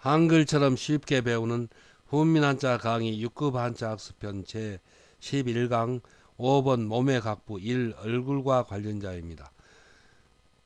한글처럼 쉽게 배우는 훈민한자 강의 6급 한자 학습편 제 11강 5번 몸의 각부 1 얼굴과 관련자입니다.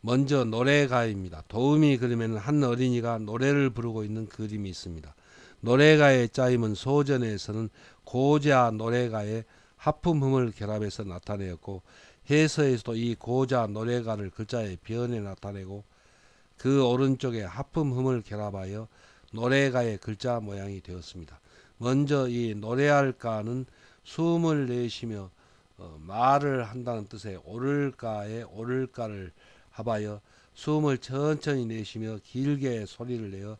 먼저 노래가입니다. 도우미 그림에는 한 어린이가 노래를 부르고 있는 그림이 있습니다. 노래가의 짜임은 소전에서는 고자 노래가의 하품흠을 결합해서 나타내었고, 해서에서도 이 고자 노래가를 글자의 변에 나타내고 그 오른쪽에 하품흠을 결합하여 노래가의 글자 모양이 되었습니다. 먼저 이 노래할까는 숨을 내쉬며 말을 한다는 뜻의 오를까에 오를까를 합하여 숨을 천천히 내쉬며 길게 소리를 내어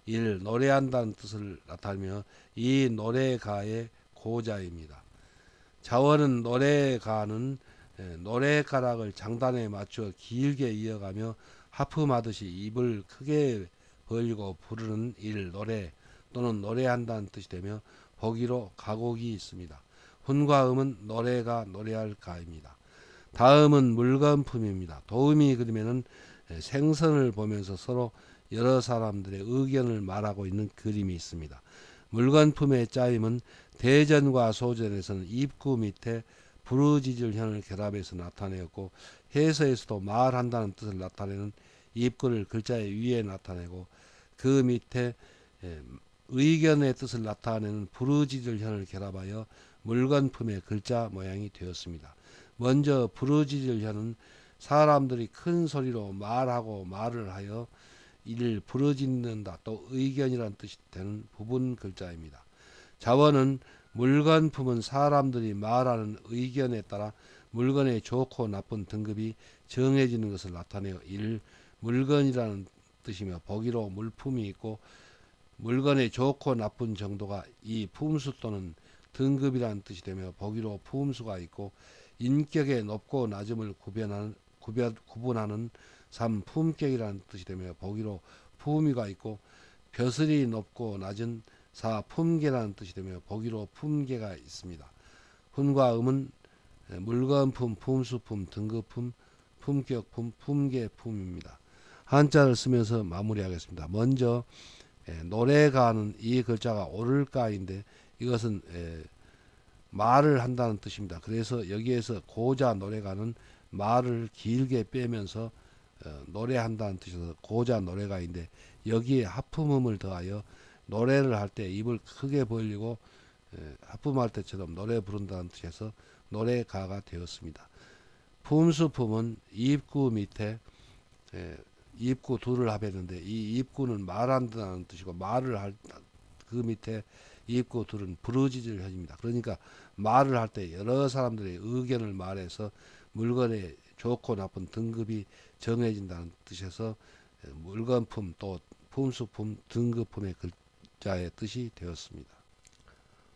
일 노래한다는 뜻을 나타내며 이 노래가의 고자입니다. 자원은 노래가는 노래가락을 장단에 맞추어 길게 이어가며 하품하듯이 입을 크게 벌리고 부르는 일 노래 또는 노래한다는 뜻이 되며 보기로 가곡이 있습니다. 훈과 음은 노래가 노래할 가입니다. 다음은 물건품입니다. 도우미 그림에는 생선을 보면서 서로 여러 사람들의 의견을 말하고 있는 그림이 있습니다. 물건품의 짜임은 대전과 소전에서는 입구 밑에 부르짖을현을 결합해서 나타내었고, 해서에서도 말한다는 뜻을 나타내는 입구를 글자의 위에 나타내고 그 밑에 의견의 뜻을 나타내는 부르짖을현을 결합하여 물건품의 글자 모양이 되었습니다. 먼저 부르짖을현은 사람들이 큰 소리로 말하고 말을 하여 이를 부르짖는다, 또 의견이란 뜻이 되는 부분 글자입니다. 자원은 물건품은 사람들이 말하는 의견에 따라 물건의 좋고 나쁜 등급이 정해지는 것을 나타내어 일 물건이라는 뜻이며 보기로 물품이 있고, 물건의 좋고 나쁜 정도가 이 품수 또는 등급이라는 뜻이 되며 보기로 품수가 있고, 인격의 높고 낮음을 구분하는 3 품격이라는 뜻이 되며 보기로 품위가 있고, 벼슬이 높고 낮은 4 품계라는 뜻이 되며 보기로 품계가 있습니다. 훈과 음은 물건품, 품수품, 등급품, 품격품, 품계품입니다. 한자를 쓰면서 마무리하겠습니다. 먼저 노래가는 이 글자가 오를까인데 이것은 말을 한다는 뜻입니다. 그래서 여기에서 고자 노래가는 말을 길게 빼면서 노래한다는 뜻에서 고자 노래가인데, 여기에 하품음을 더하여 노래를 할 때 입을 크게 벌리고 하품할 때처럼 노래 부른다는 뜻에서 노래가가 되었습니다. 품수품은 입구 밑에 입구 둘을 합했는데, 이 입구는 말한다는 뜻이고 말을 할 그 밑에 입구 둘은 부르짖을 현입니다. 그러니까 말을 할 때 여러 사람들의 의견을 말해서 물건의 좋고 나쁜 등급이 정해진다는 뜻에서 물건품 또 품수품 등급품의 글자의 뜻이 되었습니다.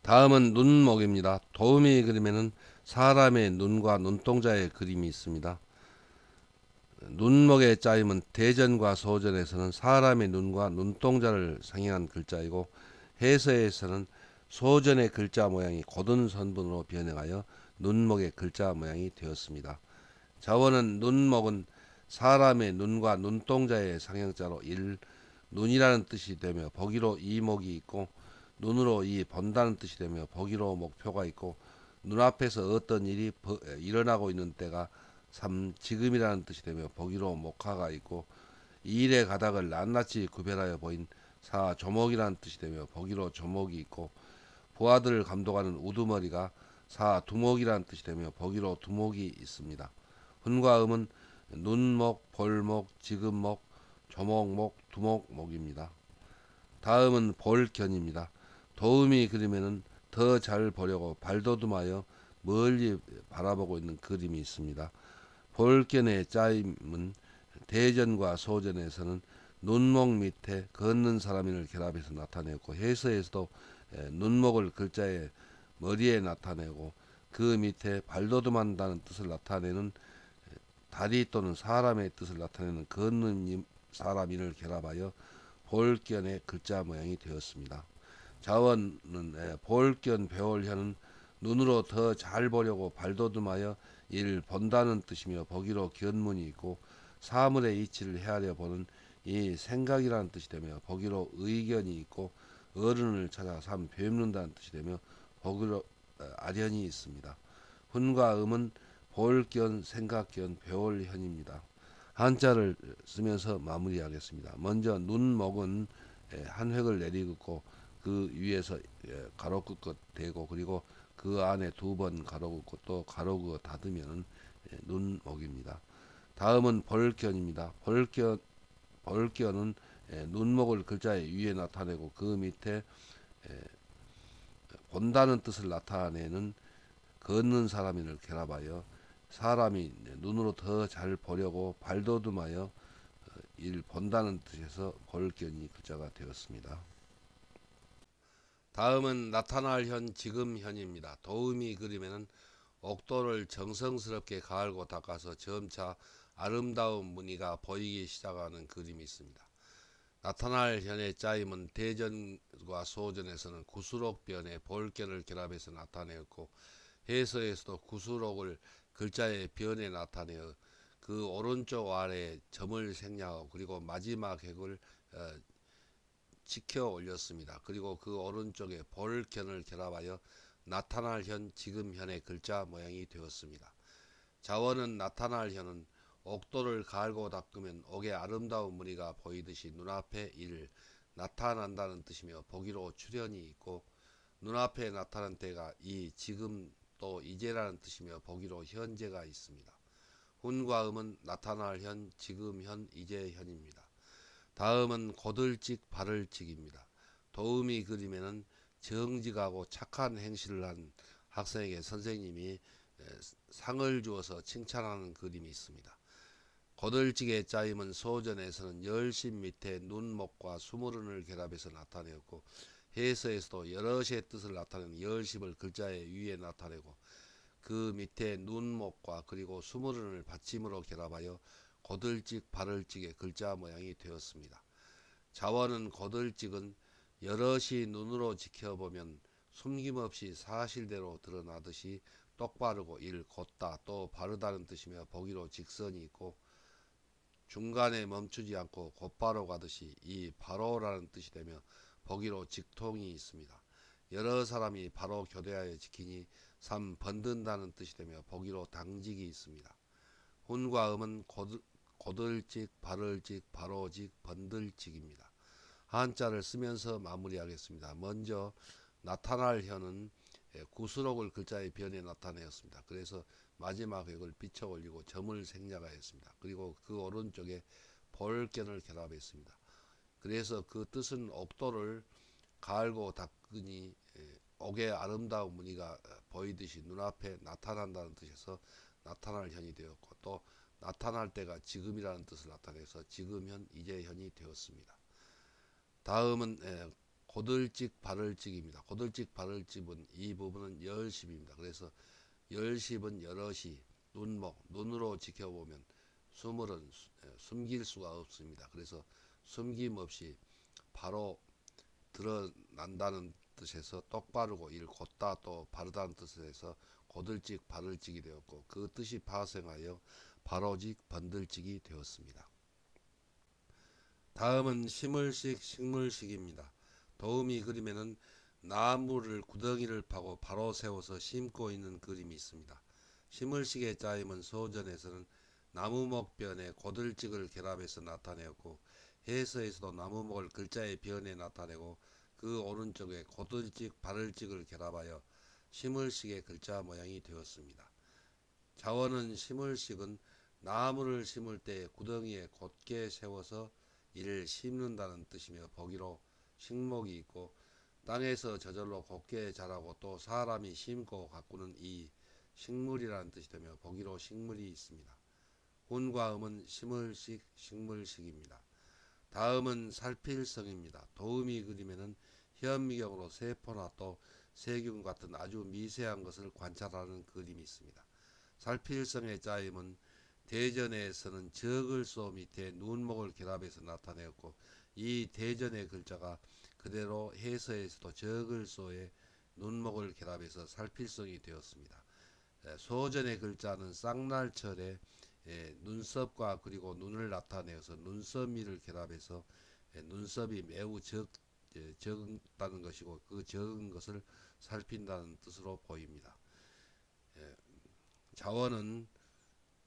다음은 눈목입니다. 도우미 그림에는 사람의 눈과 눈동자의 그림이 있습니다. 눈목의 짜임은 대전과 소전에서는 사람의 눈과 눈동자를 상징한 글자이고, 해서에서는 소전의 글자 모양이 곧은 선분으로 변형하여 눈목의 글자 모양이 되었습니다. 자원은 눈목은 사람의 눈과 눈동자의 상형자로 일 눈이라는 뜻이 되며 보기로 이목이 있고, 눈으로 이 본다는 뜻이 되며 보기로 목표가 있고, 눈앞에서 어떤 일이 일어나고 있는 때가 3 지금이라는 뜻이 되며 보기로 목화가 있고, 이 일의 가닥을 낱낱이 구별하여 보인 4 조목이라는 뜻이 되며 보기로 조목이 있고, 부하들을 감독하는 우두머리가 4 두목이라는 뜻이 되며 보기로 두목이 있습니다. 훈과 음은 눈목, 볼목, 지금목, 조목목, 두목목입니다. 다음은 볼견입니다. 도우미 그림에는 더 잘 보려고 발돋움하여 멀리 바라보고 있는 그림이 있습니다. 볼견의 짜임은 대전과 소전에서는 눈목 밑에 걷는 사람인을 결합해서 나타내고, 해서에서도 눈목을 글자의 머리에 나타내고 그 밑에 발돋움한다는 뜻을 나타내는 다리 또는 사람의 뜻을 나타내는 걷는 사람인을 결합하여 볼견의 글자 모양이 되었습니다. 자원은 볼견 배월현은 눈으로 더 잘 보려고 발돋움하여 일 본다는 뜻이며 보기로 견문이 있고, 사물의 이치를 헤아려 보는 이 생각이라는 뜻이 되며 보기로 의견이 있고 어른을 찾아 삼 뵙는다는 뜻이 되며 보기로 아련이 있습니다. 훈과 음은 볼견, 생각견, 배월현입니다. 한자를 쓰면서 마무리하겠습니다. 먼저 눈목은 한 획을 내리긋고 그 위에서 가로 긋고 대고 그리고 그 안에 두 번 가로 긋고 또 가로 그어 닫으면 눈목입니다. 다음은 벌견입니다. 벌견은 눈목을 글자의 위에 나타내고 그 밑에 본다는 뜻을 나타내는 걷는 사람인을 결합하여 사람이 눈으로 더 잘 보려고 발돋움하여 일 본다는 뜻에서 벌견이 글자가 되었습니다. 다음은 나타날 현 지금현입니다. 도우미 그림에는 옥도를 정성스럽게 가을고 닦아서 점차 아름다운 무늬가 보이기 시작하는 그림이 있습니다. 나타날 현의 짜임은 대전과 소전에서는 구수록변에 볼견을 결합해서 나타내었고 해서에서도 구수록을 글자의 변에 나타내어 그 오른쪽 아래에 점을 생략하고 그리고 마지막 획을 지켜 올렸습니다. 그리고 그 오른쪽에 볼견을 결합하여 나타날 현 지금현의 글자 모양이 되었습니다. 자원은 나타날 현은 옥도를 갈고 닦으면 옥의 아름다운 무늬가 보이듯이 눈앞에 이를 나타난다는 뜻이며 보기로 출현이 있고 눈앞에 나타난 때가 이 지금 또 이제라는 뜻이며 보기로 현재가 있습니다. 훈과 음은 나타날 현, 지금 현, 이제 현입니다. 다음은 고들찍 발을찍입니다. 도우미 그림에는 정직하고 착한 행실을 한 학생에게 선생님이 상을 주어서 칭찬하는 그림이 있습니다. 고들찍의 짜임은 소전에서는 열심 밑에 눈목과 수무른을 결합해서 나타내었고 해서에서도 여럿의 뜻을 나타내는 열심을 글자의 위에 나타내고 그 밑에 눈목과 그리고 수무른을 받침으로 결합하여 고들찍 발을찍의 글자 모양이 되었습니다. 자원은 고들찍은 여럿이 눈으로 지켜보면 숨김없이 사실대로 드러나듯이 똑바르고 일 곧다 또 바르다는 뜻이며 보기로 직선이 있고 중간에 멈추지 않고 곧바로 가듯이 이 바로라는 뜻이 되며 보기로 직통이 있습니다. 여러 사람이 바로 교대하여 지키니 삼 번든다는 뜻이 되며 보기로 당직이 있습니다. 훈과 음은 고들찍, 바를찍, 바로직, 번들찍입니다. 한자를 쓰면서 마무리하겠습니다. 먼저 나타날 현은 구수록을 글자의 변에 나타내었습니다. 그래서 마지막 획을 비춰 올리고 점을 생략하였습니다. 그리고 그 오른쪽에 볼견을 결합했습니다. 그래서 그 뜻은 옥도를 갈고 닦으니 옥의 아름다운 무늬가 보이듯이 눈앞에 나타난다는 뜻에서 나타날 현이 되었고 또 나타날 때가 지금이라는 뜻을 나타내서 지금현, 이제현이 되었습니다. 다음은 고들찍 발을찍입니다. 고들찍 발을찍은 이 부분은 열십입니다. 그래서 열십은 여럿이 눈목, 눈으로 지켜보면 수물은 숨길 수가 없습니다. 그래서 숨김없이 바로 드러난다는 뜻에서 똑바르고 일 곧다 또 바르다는 뜻에서 고들찍 바를찍이 되었고 그 뜻이 파생하여 바로직 번들찍이 되었습니다. 다음은 심을식 식물식입니다. 도우미 그림에는 나무를 구덩이를 파고 바로 세워서 심고 있는 그림이 있습니다. 심을식의 짜임은 소전에서는 나무목변에 고들찍을 결합해서 나타내었고 해서에서도 나무목을 글자의 변에 나타내고 그 오른쪽에 고들찍 바를찍을 결합하여 심을식의 글자 모양이 되었습니다. 자원은 심을식은 나무를 심을 때 구덩이에 곧게 세워서 이를 심는다는 뜻이며 보기로 식목이 있고 땅에서 저절로 곱게 자라고 또 사람이 심고 가꾸는 이 식물이라는 뜻이 되며 보기로 식물이 있습니다. 훈과 음은 심을식, 식물식입니다. 다음은 살필성입니다. 도우미 그림에는 현미경으로 세포나 또 세균 같은 아주 미세한 것을 관찰하는 그림이 있습니다. 살필성의 짜임은 대전에서는 적을소 밑에 눈목을 결합해서 나타내었고 이 대전의 글자가 그대로 해서에서도 적을소에 눈목을 결합해서 살필성이 되었습니다. 소전의 글자는 쌍날철에 눈썹과 그리고 눈을 나타내어서 눈썹미를 결합해서 눈썹이 매우 적다는 것이고 그 적은 것을 살핀다는 뜻으로 보입니다. 자원은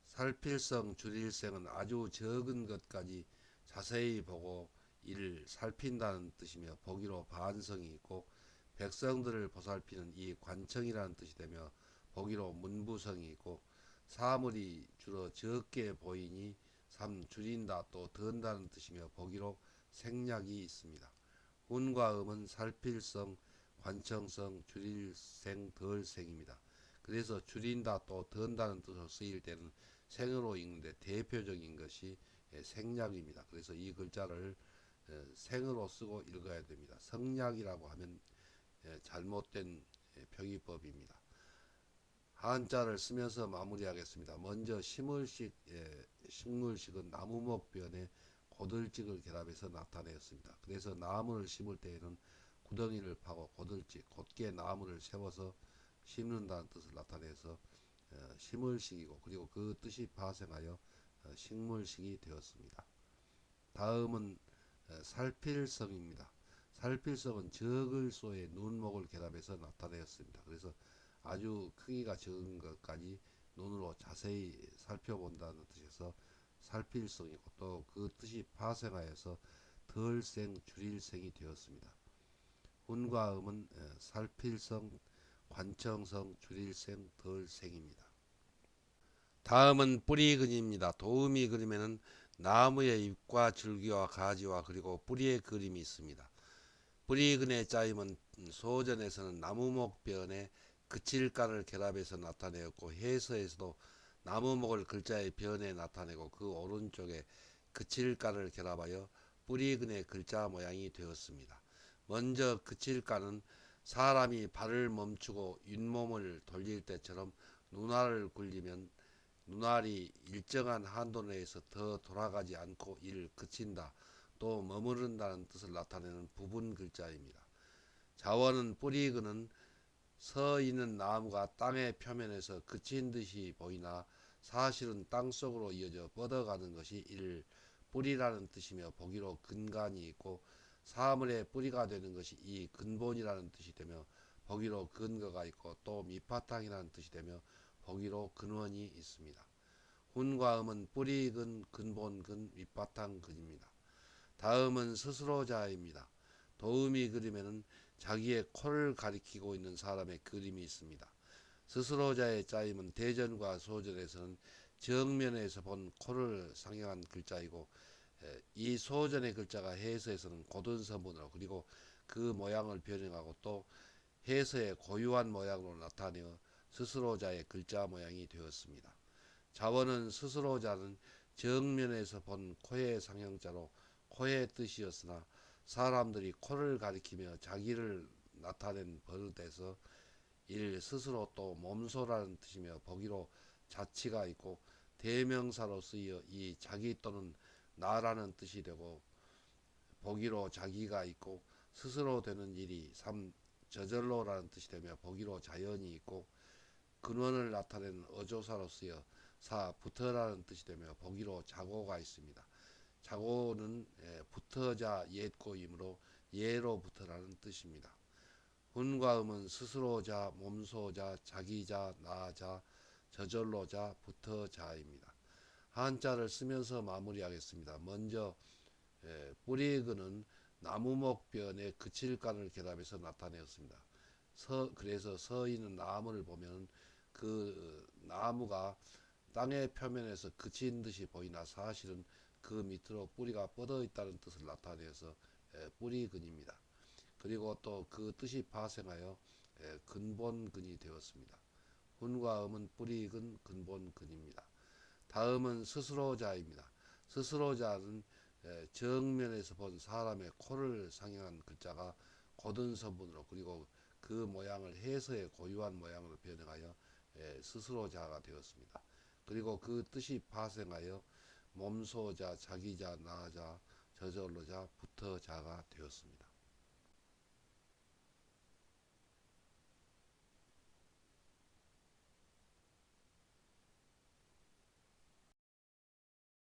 살필성, 줄일성은 아주 적은 것까지 자세히 보고 이를 살핀다는 뜻이며 보기로 반성이 있고 백성들을 보살피는 이 관청이라는 뜻이 되며 보기로 문부성이 있고 사물이 주로 적게 보이니 줄인다 또 든다는 뜻이며 보기로 생략이 있습니다. 운과 음은 살필성, 관청성, 줄일생, 덜생입니다. 그래서 줄인다 또 든다는 뜻으로 쓰일 때는 생으로 읽는데 대표적인 것이 생략입니다. 그래서 이 글자를 생으로 쓰고 읽어야 됩니다. 성략이라고 하면 잘못된 표기법입니다. 한자를 쓰면서 마무리하겠습니다. 먼저 심을식, 식물식은 나무목변에 고들직을 결합해서 나타내었습니다. 그래서 나무를 심을 때에는 구덩이를 파고 고들직, 곧게 나무를 세워서 심는다는 뜻을 나타내서 심을식이고 그리고 그 뜻이 파생하여 식물식이 되었습니다. 다음은 살필성입니다. 살필성은 적을소의 눈목을 결합해서 나타내었습니다. 그래서 아주 크기가 적은 것까지 눈으로 자세히 살펴본다는 뜻에서 살필성이고 또 그 뜻이 파생하여서 덜생, 줄일생이 되었습니다. 운과 음은 살필성, 관청성, 줄일생, 덜생입니다. 다음은 뿌리근입니다. 도우미 그림에는 나무의 잎과 줄기와 가지와 그리고 뿌리의 그림이 있습니다. 뿌리근의 짜임은 소전에서는 나무목변에 그칠간을 결합해서 나타내었고 해서에서도 나무목을 글자의 변에 나타내고 그 오른쪽에 그칠간을 결합하여 뿌리근의 글자 모양이 되었습니다. 먼저 그칠간은 사람이 발을 멈추고 윗몸을 돌릴 때처럼 눈알을 굴리면 눈알이 일정한 한도 내에서 더 돌아가지 않고 이를 그친다, 또 머무른다는 뜻을 나타내는 부분 글자입니다. 자원은 뿌리근은 서 있는 나무가 땅의 표면에서 그친 듯이 보이나 사실은 땅속으로 이어져 뻗어가는 것이 이를 뿌리라는 뜻이며 보기로 근간이 있고 사물의 뿌리가 되는 것이 이 근본이라는 뜻이 되며 보기로 근거가 있고 또 밑바탕이라는 뜻이 되며 보기로 근원이 있습니다. 훈과 음은 뿌리근, 근본근, 밑바탕근입니다. 다음은 스스로자입니다. 도우미 그림에는 자기의 코를 가리키고 있는 사람의 그림이 있습니다. 스스로자의 짜임은 대전과 소전에서는 정면에서 본 코를 상징한 글자이고 이 소전의 글자가 해서에서는 고든 서문으로 그리고 그 모양을 변형하고 또 해서의 고유한 모양으로 나타내어 스스로자의 글자 모양이 되었습니다. 자원은 스스로자는 정면에서 본 코의 상형자로 코의 뜻이었으나 사람들이 코를 가리키며 자기를 나타낸 버릇에서 일 스스로 또 몸소라는 뜻이며 보기로 자치가 있고 대명사로 쓰여 이 자기 또는 나라는 뜻이 되고 보기로 자기가 있고 스스로 되는 일이 저절로라는 뜻이 되며 보기로 자연이 있고 근원을 나타내는 어조사로 쓰여 붙어라는 뜻이 되며 보기로 자고가 있습니다. 자고는 붙어자 옛고이므로 예로부터라는 뜻입니다. 훈과 음은 스스로자, 몸소자, 자기자, 나자, 저절로자, 붙어자입니다. 한자를 쓰면서 마무리하겠습니다. 먼저 뿌리근은 나무목변에 그칠간을 결합해서 나타내었습니다. 그래서 서 있는 나무를 보면 그 나무가 땅의 표면에서 그친 듯이 보이나 사실은 그 밑으로 뿌리가 뻗어 있다는 뜻을 나타내서 뿌리근입니다. 그리고 또 그 뜻이 파생하여 근본근이 되었습니다. 훈과 음은 뿌리근, 근본근입니다. 다음은 스스로자입니다. 스스로자는 정면에서 본 사람의 코를 상징한 글자가 고든 서문으로 그리고 그 모양을 해서의 고유한 모양으로 변형하여 스스로자가 되었습니다. 그리고 그 뜻이 파생하여 몸소자, 자기자, 나자, 저절로자, 붙어자가 되었습니다.